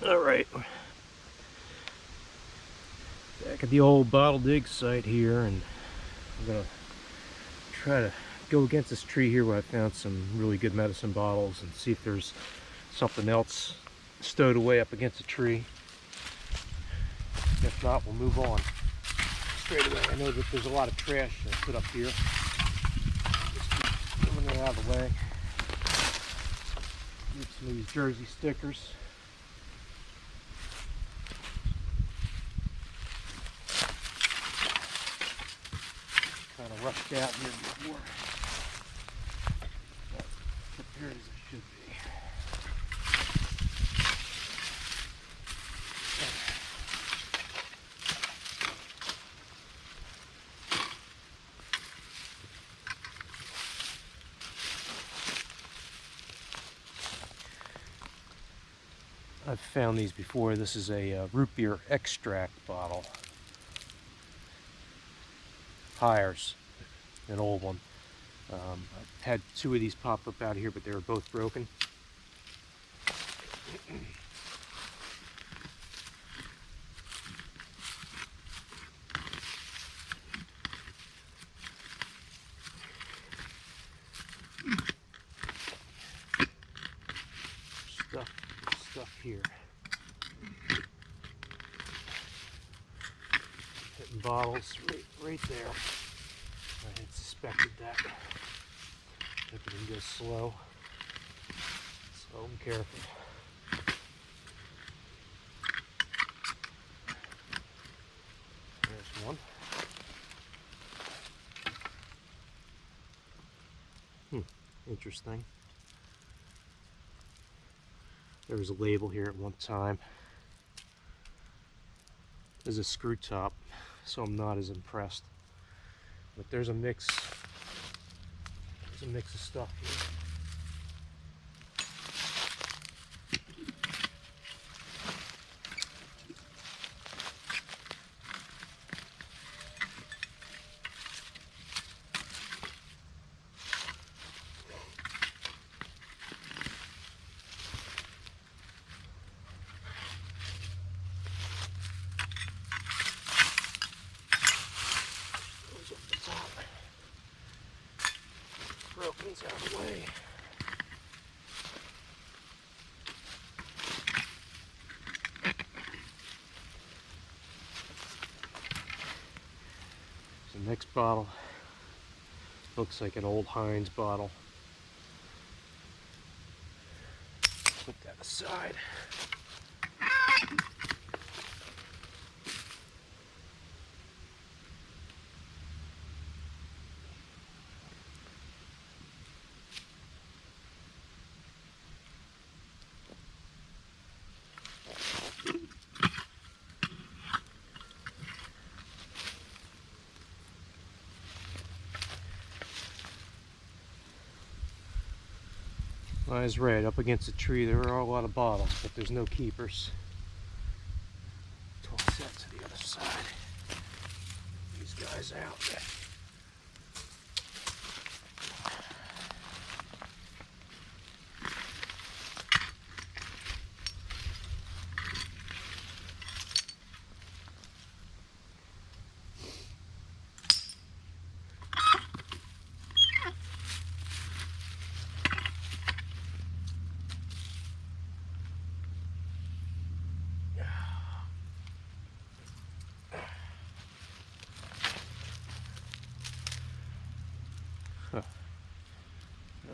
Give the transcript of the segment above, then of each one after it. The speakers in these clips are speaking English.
Alright, back at the old bottle dig site here, and I'm gonna try to go against this tree here where I found some really good medicine bottles and see if there's something else stowed away up against the tree. If not, we'll move on straight away. I know that there's a lot of trash put up here. Just moving it out of the way. Need some of these Jersey stickers. Kind of rushed out here before. Not prepared as I should be. I've found these before. This is a root beer extract bottle. Hires, an old one. I've had two of these pop up out here, but they were both broken. Stuff here. Hitting bottles right there. I had suspected that. Hope it didn't go slow. Slow and careful. There's one. Interesting. There was a label here at one time. There's a screw top, so I'm not as impressed. But there's a mix. There's a mix of stuff here. Broken's out of the way. The next bottle looks like an old Heinz bottle. Put that aside. I was right, up against the tree there are a lot of bottles, but there's no keepers. Toss that to the other side. These guys out.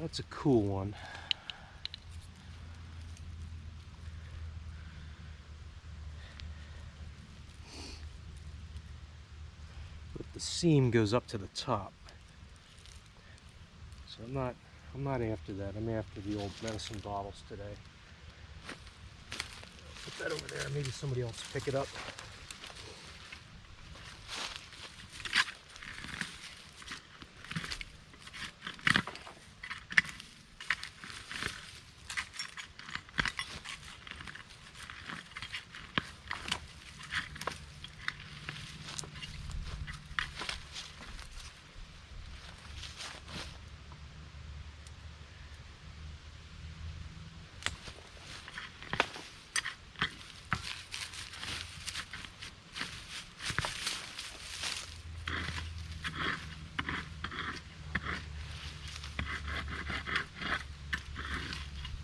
That's a cool one. But the seam goes up to the top. So I'm not after that. I'm after the old medicine bottles today. Put that over there. Maybe somebody else will pick it up.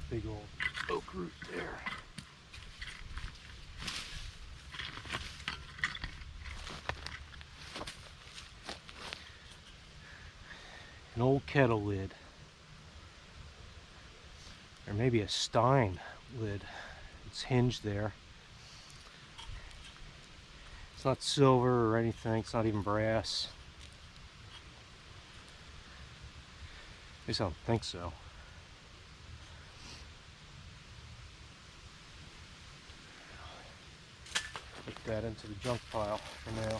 big old oak root there. An old kettle lid. Or maybe a stein lid. It's hinged there. It's not silver or anything. It's not even brass. At least I don't think so. Put that into the junk pile for now.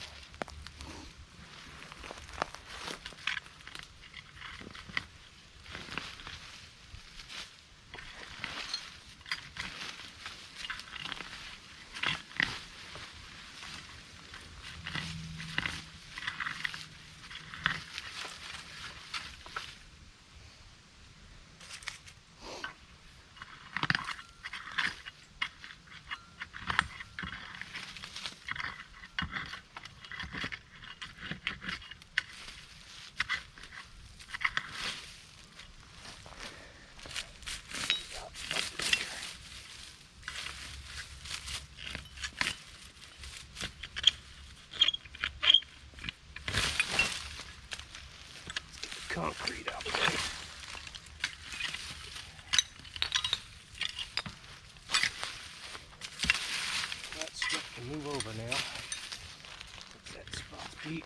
Concrete out there. That stuff can move over now. What's that spot beat?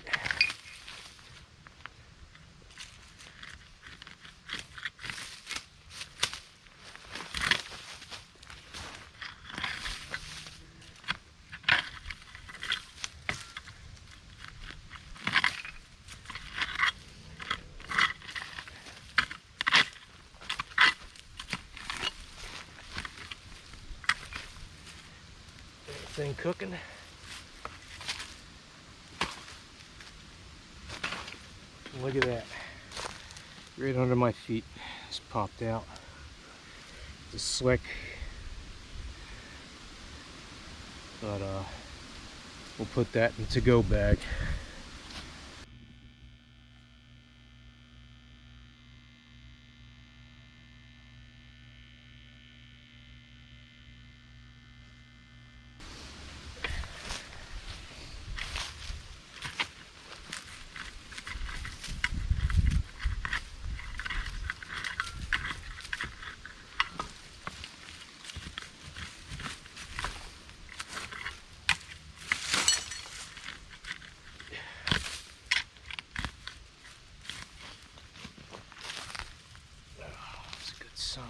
Thing cooking. Look at that. Right under my feet. Just popped out. It's slick. But we'll put that in to-go bag. Sign.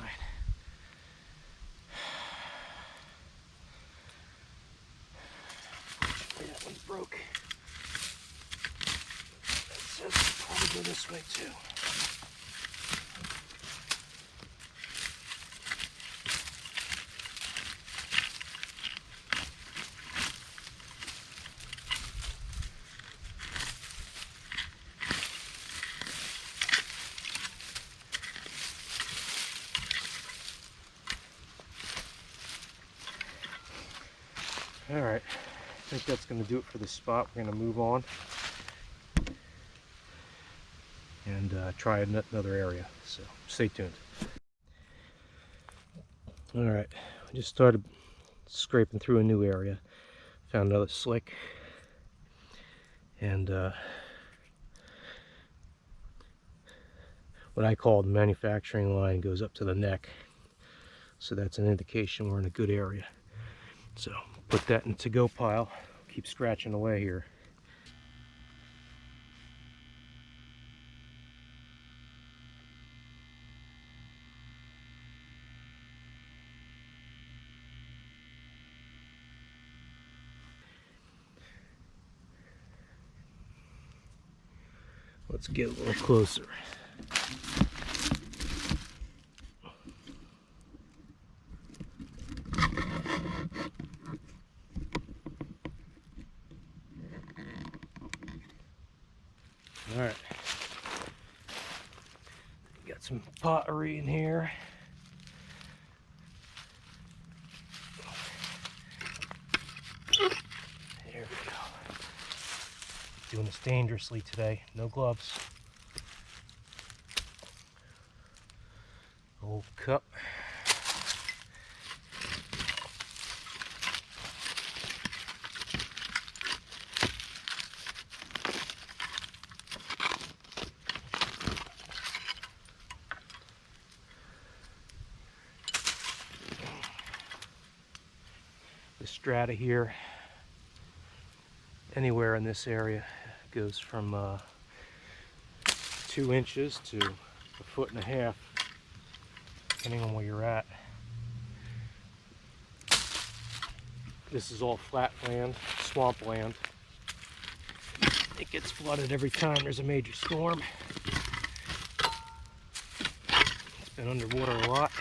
That one broke. That says it'll probably go this way too. Alright, I think that's going to do it for this spot. We're going to move on and try another area, so stay tuned. Alright, I just started scraping through a new area. Found another slick, and what I call the manufacturing line goes up to the neck, so that's an indication we're in a good area. So put that in to-go pile. Keep scratching away here. Let's get a little closer. All right, got some pottery in here. There we go. Doing this dangerously today. No gloves. Old cup. strata here. Anywhere in this area goes from 2 inches to 1.5 feet, depending on where you're at. This is all flat land, swamp land. It gets flooded every time there's a major storm. It's been underwater a lot.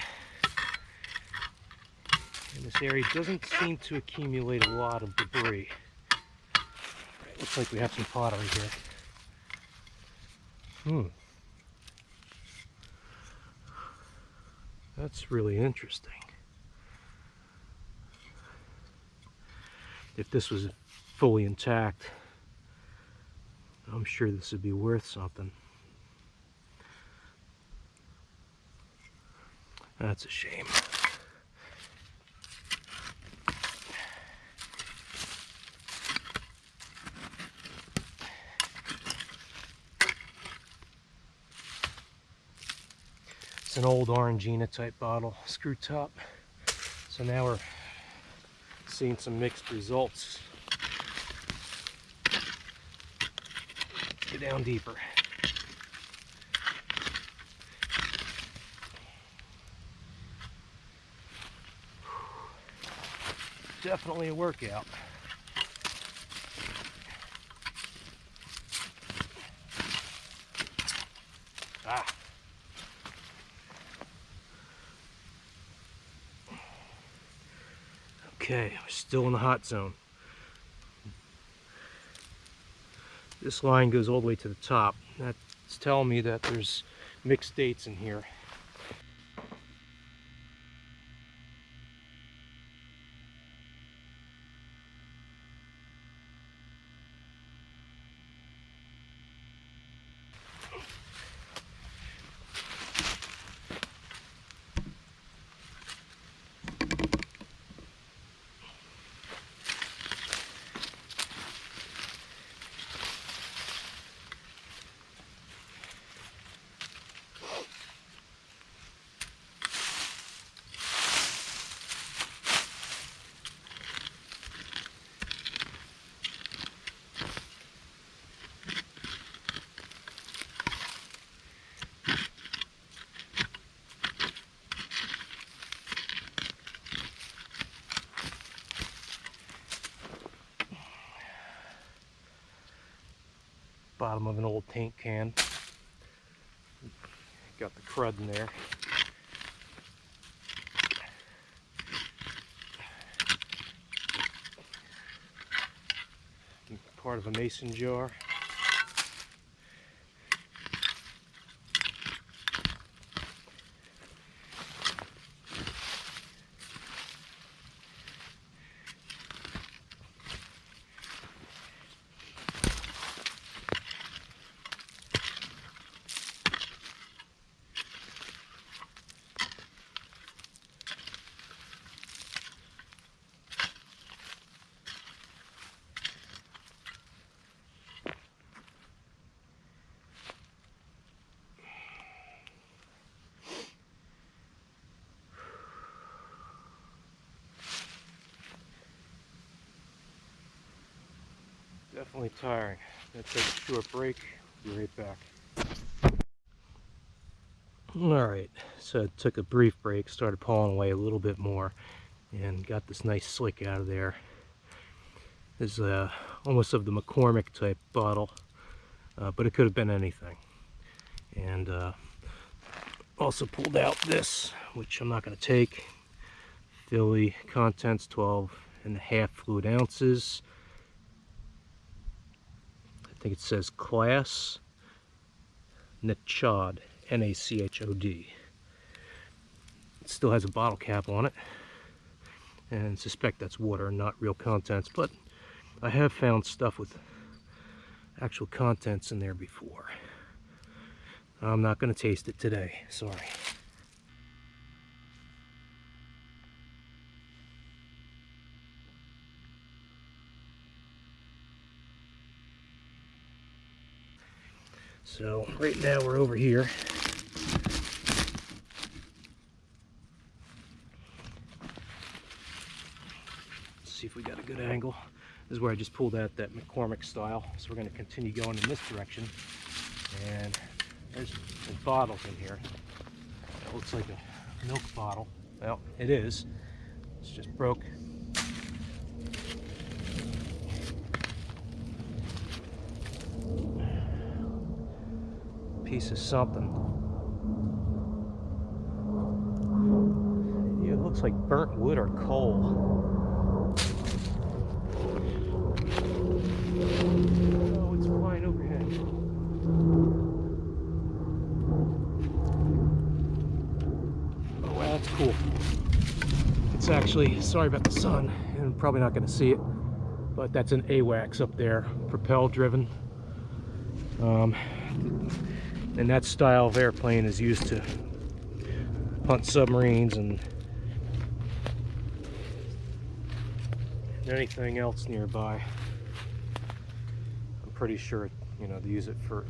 And this area doesn't seem to accumulate a lot of debris. Looks like we have some pottery here. That's really interesting. If this was fully intact, I'm sure this would be worth something. That's a shame. It's an old Orangina type bottle, screw top. So now we're seeing some mixed results. Let's get down deeper. Definitely a workout. Ah. Okay, we're still in the hot zone. This line goes all the way to the top. That's telling me that there's mixed dates in here. Bottom of an old paint can. Got the crud in there. Part of a mason jar. Definitely tiring. Gonna take a short break. Be right back. Alright, so I took a brief break, started pulling away a little bit more, and got this nice slick out of there. This is almost of the McCormick type bottle, but it could have been anything. And also pulled out this, which I'm not going to take. Philly, contents 12.5 fluid ounces. I think it says Class Nachod, N-A-C-H-O-D. It still has a bottle cap on it, and suspect that's water, not real contents, but I have found stuff with actual contents in there before. I'm not going to taste it today, sorry. So right now we're over here. see if we got a good angle. This is where I just pulled out that McCormick style. So we're going to continue going in this direction. And there's bottles in here. It looks like a milk bottle. Well, it is. It's just broke. Piece of something. Yeah, it looks like burnt wood or coal. Oh, it's flying overhead. Oh, wow, that's cool. It's actually, sorry about the sun, I'm probably not going to see it, but that's an AWACS up there, propel driven. And that style of airplane is used to hunt submarines and anything else nearby. I'm pretty sure, you know, they use it for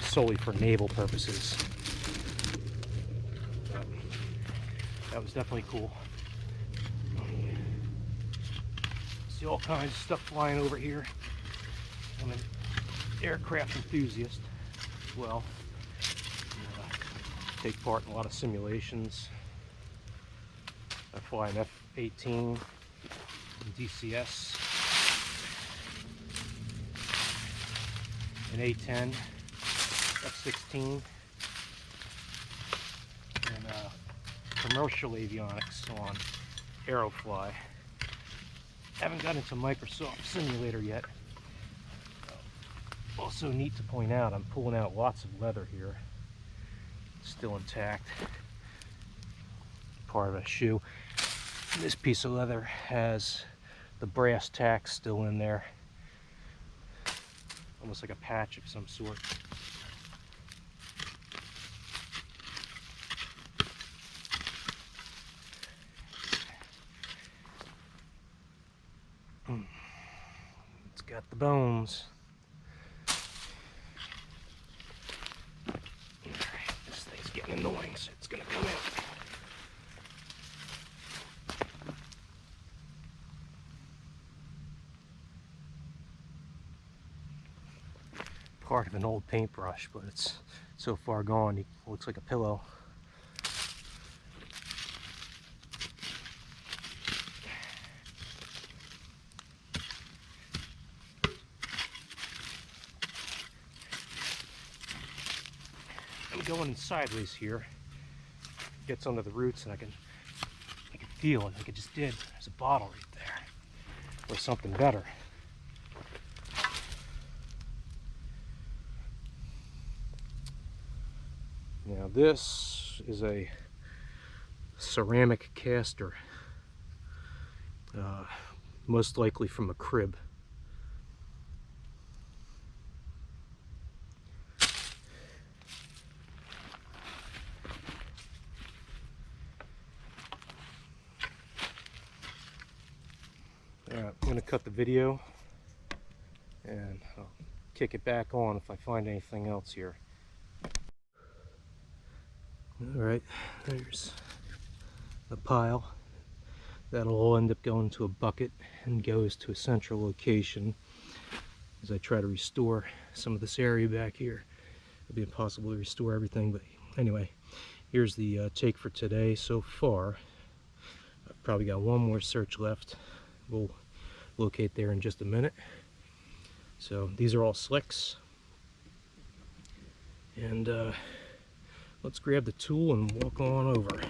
solely for naval purposes. But that was definitely cool. See all kinds of stuff flying over here. I'm an aircraft enthusiast as well. Take part in a lot of simulations. I fly an F-18 DCS, an A-10, F-16, and commercial avionics on Aerofly. Haven't got into Microsoft Simulator yet. Also neat to point out, I'm pulling out lots of leather here. Still intact. Part of a shoe. This piece of leather has the brass tacks still in there. Almost like a patch of some sort. It's got the bones. This thing's getting annoying, so it's gonna come out. Part of an old paintbrush, but it's so far gone, it looks like a pillow. I'm going sideways here. Gets under the roots, and I can feel it like I just did. There's a bottle right there, or something better. Now this is a ceramic caster, most likely from a crib. I'm going to cut the video and I'll kick it back on if I find anything else here. Alright, there's a pile. That'll all end up going to a bucket and goes to a central location as I try to restore some of this area back here. It'll be impossible to restore everything, but anyway, here's the take for today so far. I've probably got one more search left. We'll locate there in just a minute. So these are all slicks. And let's grab the tool and walk on over.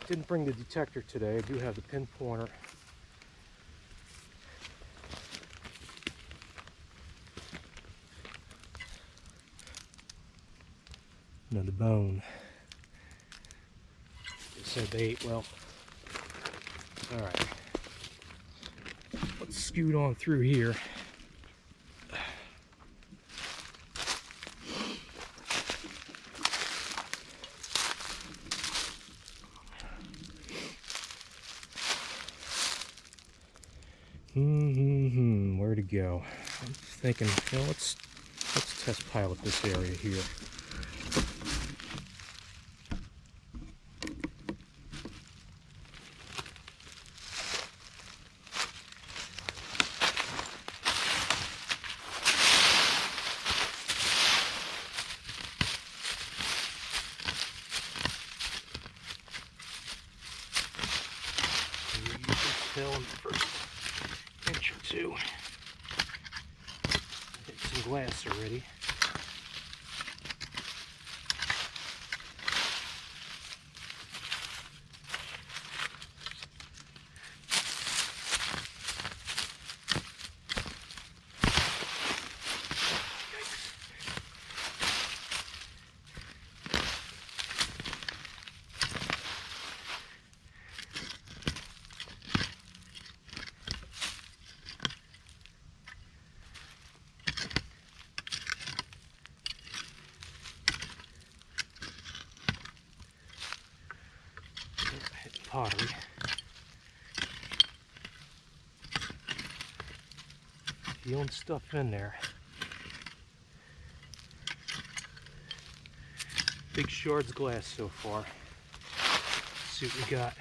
Didn't bring the detector today. I do have the pin pointer. Another bone. They said they ate well. Alright. Let's scoot on through here. Where to go? I'm thinking, you know, let's test pilot this area here. You can tell in the first inch or two, hit some glass already. Pottery. Feeling stuff in there. Big shards of glass so far. Let's see what we got.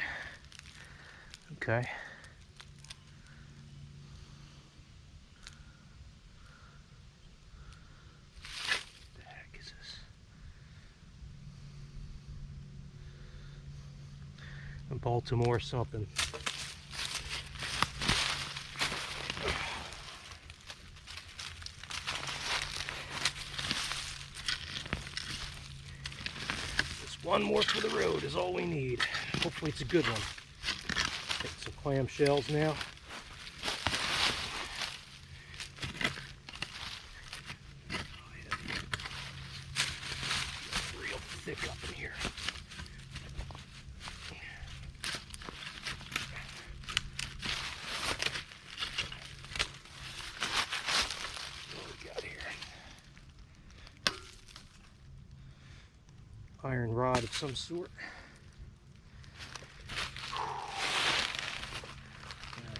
Okay. What the heck is this? In Baltimore something. Just one more for the road is all we need. Hopefully it's a good one. Get some clamshells now. Oh, yeah. It's real thick up in here. Iron rod of some sort.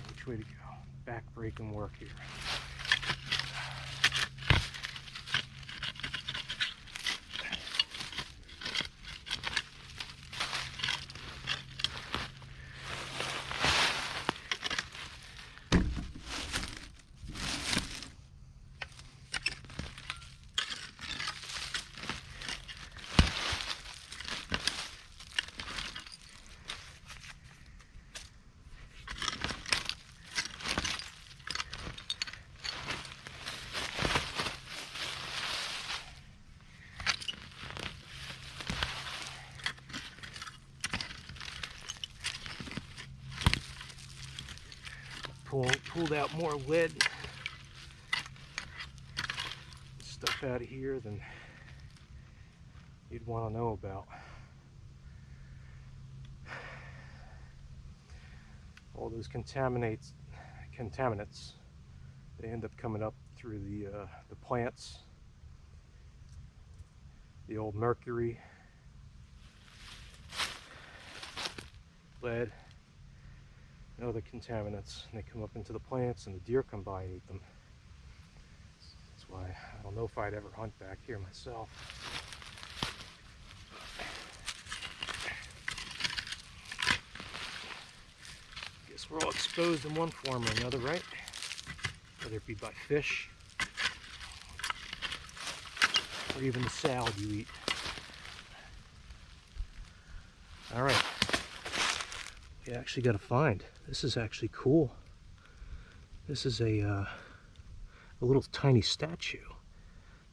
Which way to go? Back breaking work here. Pulled out more lead stuff out of here than you'd want to know about. All those contaminants, they end up coming up through the plants, the old mercury, lead, and other contaminants, and they come up into the plants and the deer come by and eat them. That's why I don't know if I'd ever hunt back here myself. Guess we're all exposed in one form or another, right? Whether it be by fish or even the salad you eat. All right. We actually got a find. This is actually cool. This is a little tiny statue.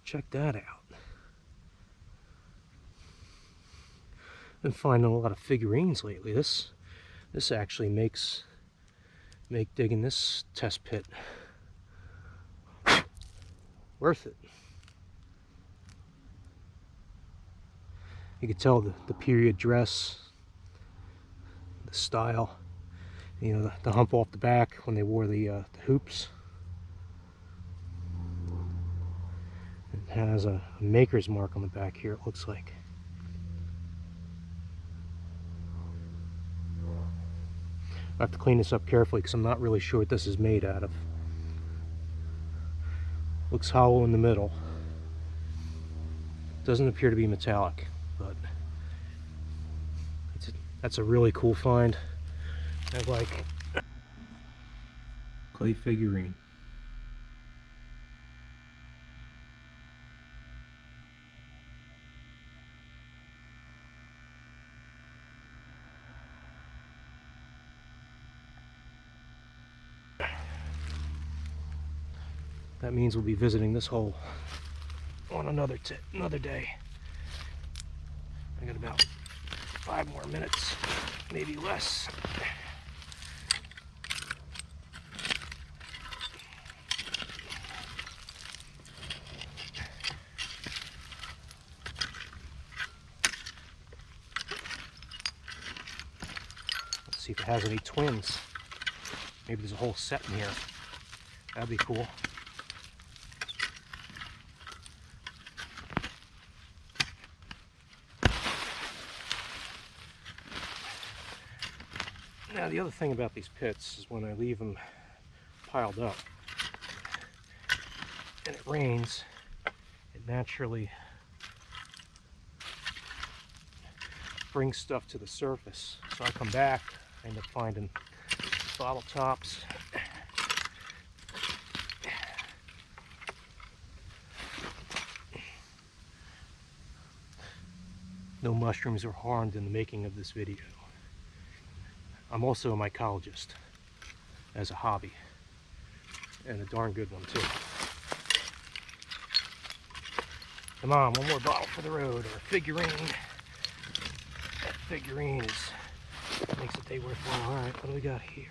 Check that out. Been finding a lot of figurines lately. This actually makes digging this test pit worth it. You can tell the period dress, the style, you know, the hump off the back when they wore the hoops. It has a maker's mark on the back here, it looks like. I have to clean this up carefully because I'm not really sure what this is made out of. Looks hollow in the middle. Doesn't appear to be metallic, but that's a really cool find. I like clay figurine. That means we'll be visiting this hole on another day. I got about 5 more minutes, maybe less. Let's see if it has any twins. Maybe there's a whole set in here. That'd be cool. Now the other thing about these pits is when I leave them piled up and it rains, it naturally brings stuff to the surface. So I come back, I end up finding bottle tops. No mushrooms were harmed in the making of this video. I'm also a mycologist as a hobby, and a darn good one too. Come on, one more bottle for the road, or a figurine. That figurine makes the day worthwhile. All right, what do we got here?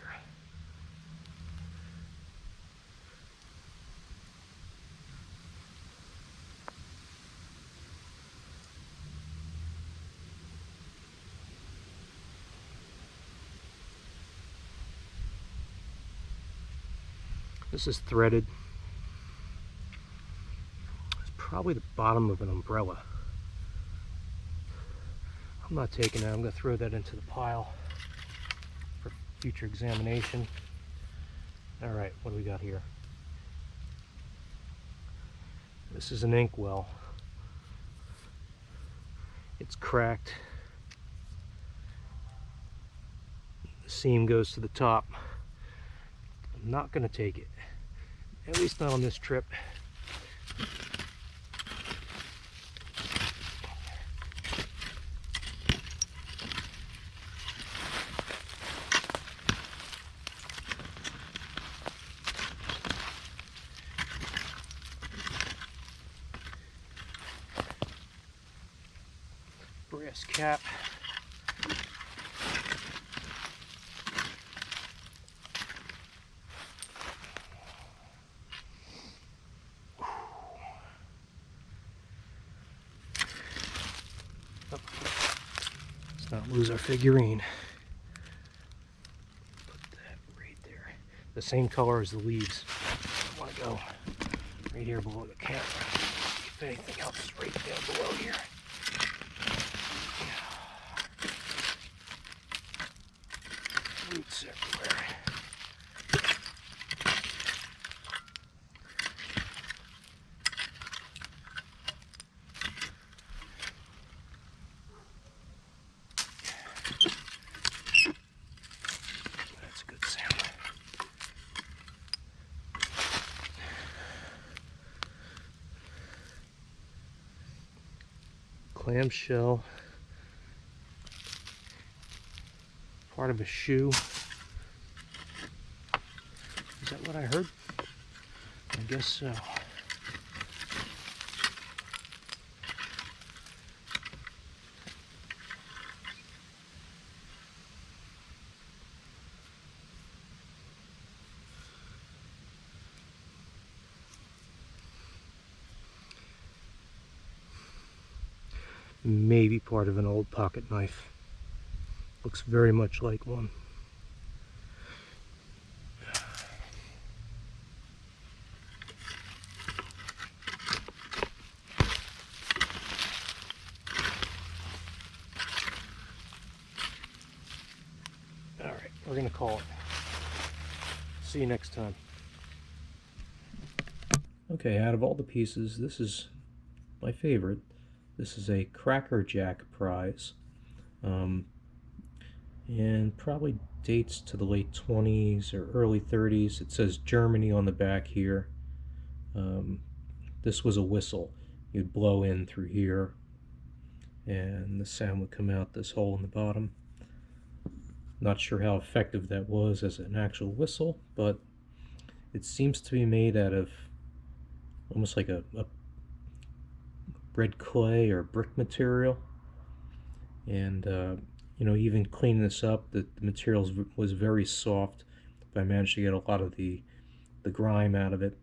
This is threaded. It's probably the bottom of an umbrella. I'm not taking that. I'm going to throw that into the pile for future examination. All right, what do we got here? This is an inkwell. It's cracked. The seam goes to the top. I'm not going to take it. At least not on this trip. Brass cap. Let's not lose our figurine. Put that right there. The same color as the leaves. I want to go right here below the camera. If anything else is right down below here. Roots everywhere. That's a good sound. Clamshell. Part of a shoe. Is that what I heard? I guess so. Maybe part of an old pocket knife. Looks very much like one. All right, we're gonna call it. See you next time. Okay, out of all the pieces, this is my favorite. This is a Cracker Jack prize, and probably dates to the late 20s or early 30s. It says Germany on the back here. This was a whistle. You'd blow in through here, and the sound would come out this hole in the bottom. Not sure how effective that was as an actual whistle, but it seems to be made out of almost like a red clay or brick material. And you know, even cleaning this up, the material was very soft. But I managed to get a lot of the grime out of it.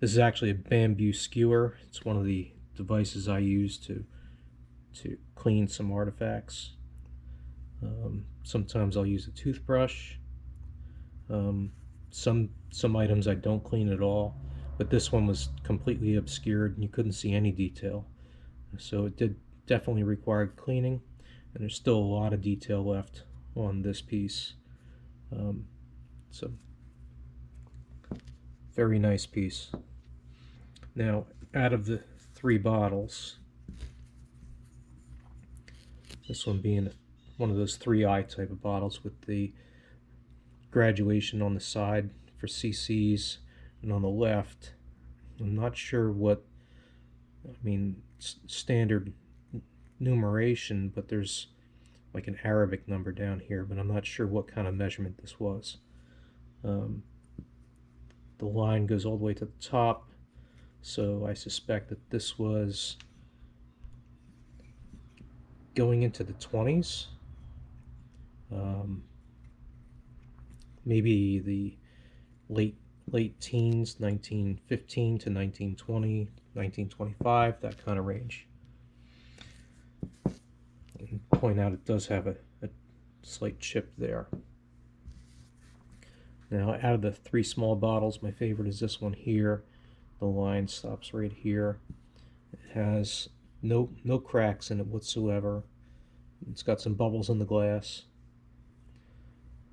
This is actually a bamboo skewer. It's one of the devices I use to clean some artifacts. Sometimes I'll use a toothbrush. Some items I don't clean at all, but this one was completely obscured and you couldn't see any detail. So it did definitely require cleaning, and there's still a lot of detail left on this piece. So very nice piece. Now, out of the 3 bottles, this one being one of those 3i type of bottles with the graduation on the side for cc's, and on the left, I'm not sure what, I mean, standard numeration, but there's like an Arabic number down here, but I'm not sure what kind of measurement this was. The line goes all the way to the top, so I suspect that this was going into the 20s. Maybe the late teens, 1915 to 1920, 1925, that kind of range. And point out it does have a slight chip there. Now, out of the 3 small bottles, my favorite is this one here. The line stops right here. It has no cracks in it whatsoever. It's got some bubbles in the glass.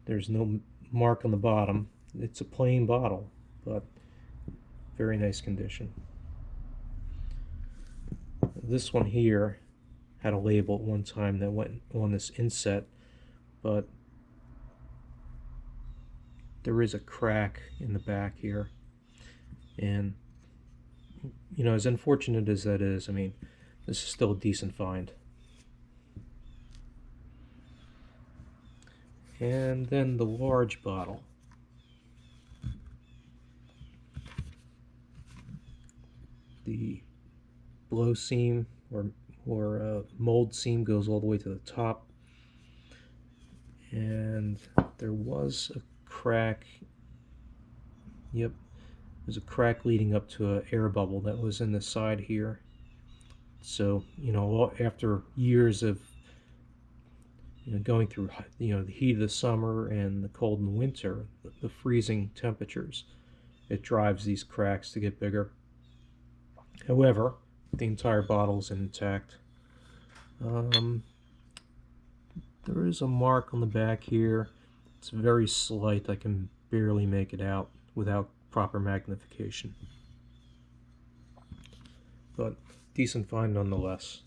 There's no mark on the bottom. It's a plain bottle, but very nice condition. This one here had a label at one time that went on this inset, but there is a crack in the back here. And, you know, as unfortunate as that is, I mean, this is still a decent find. And then the large bottle. The blow seam or mold seam goes all the way to the top, and there was a crack. Yep, there's a crack leading up to an air bubble that was in the side here. So, you know, after years of going through the heat of the summer and the cold in the winter, the freezing temperatures, it drives these cracks to get bigger. However, the entire bottle is intact. There is a mark on the back here. It's very slight. I can barely make it out without proper magnification. But decent find nonetheless.